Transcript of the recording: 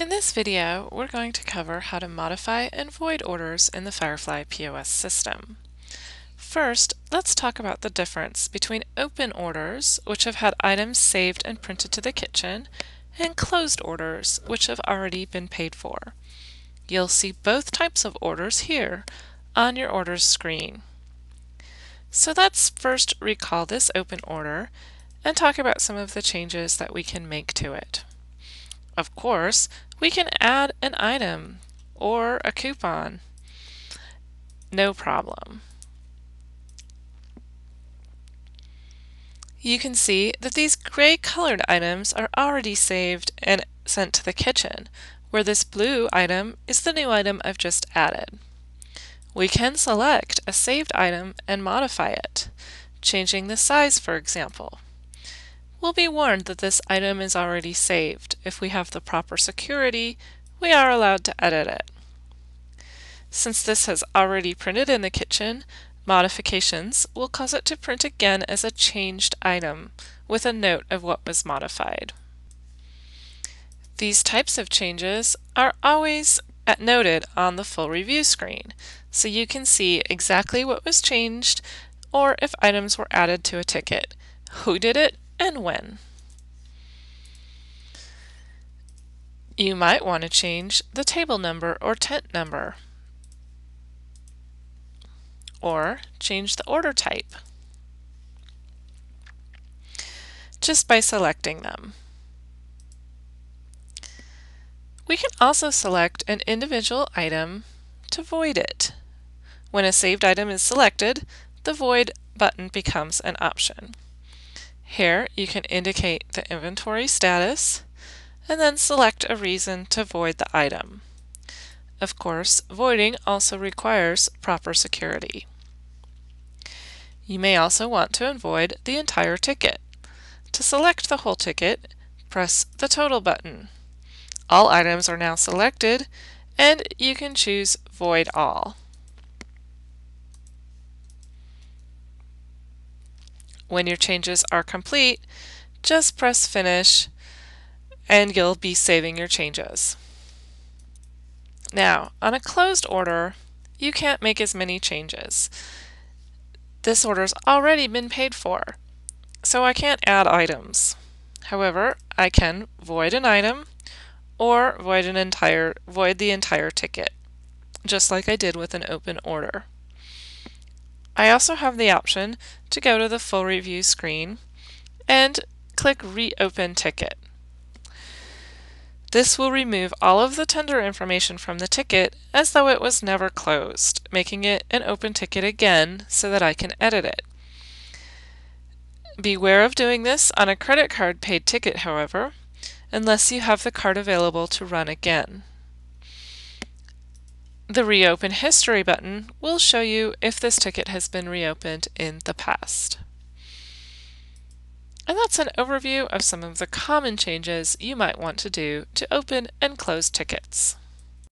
In this video, we're going to cover how to modify and void orders in the FireFly POS system. First, let's talk about the difference between open orders, which have had items saved and printed to the kitchen, and closed orders, which have already been paid for. You'll see both types of orders here on your orders screen. So let's first recall this open order and talk about some of the changes that we can make to it. Of course, we can add an item or a coupon. No problem. You can see that these gray colored items are already saved and sent to the kitchen, where this blue item is the new item I've just added. We can select a saved item and modify it, changing the size, for example. We'll be warned that this item is already saved. If we have the proper security, we are allowed to edit it. Since this has already printed in the kitchen, modifications will cause it to print again as a changed item with a note of what was modified. These types of changes are always noted on the full review screen, so you can see exactly what was changed or if items were added to a ticket, who did it, and when. You might want to change the table number or tent number, or change the order type just by selecting them. We can also select an individual item to void it. When a saved item is selected, the void button becomes an option. Here you can indicate the inventory status and then select a reason to void the item. Of course, voiding also requires proper security. You may also want to void the entire ticket. To select the whole ticket, press the Total button. All items are now selected, and you can choose Void All. When your changes are complete, just press Finish, and you'll be saving your changes. Now, on a closed order, you can't make as many changes. This order's already been paid for, so I can't add items. However, I can void an item or void the entire ticket, just like I did with an open order. I also have the option to go to the full review screen and click Reopen Ticket. This will remove all of the tender information from the ticket as though it was never closed, making it an open ticket again so that I can edit it. Beware of doing this on a credit card paid ticket, however, unless you have the card available to run again. The Reopen History button will show you if this ticket has been reopened in the past. And that's an overview of some of the common changes you might want to do to open and close tickets.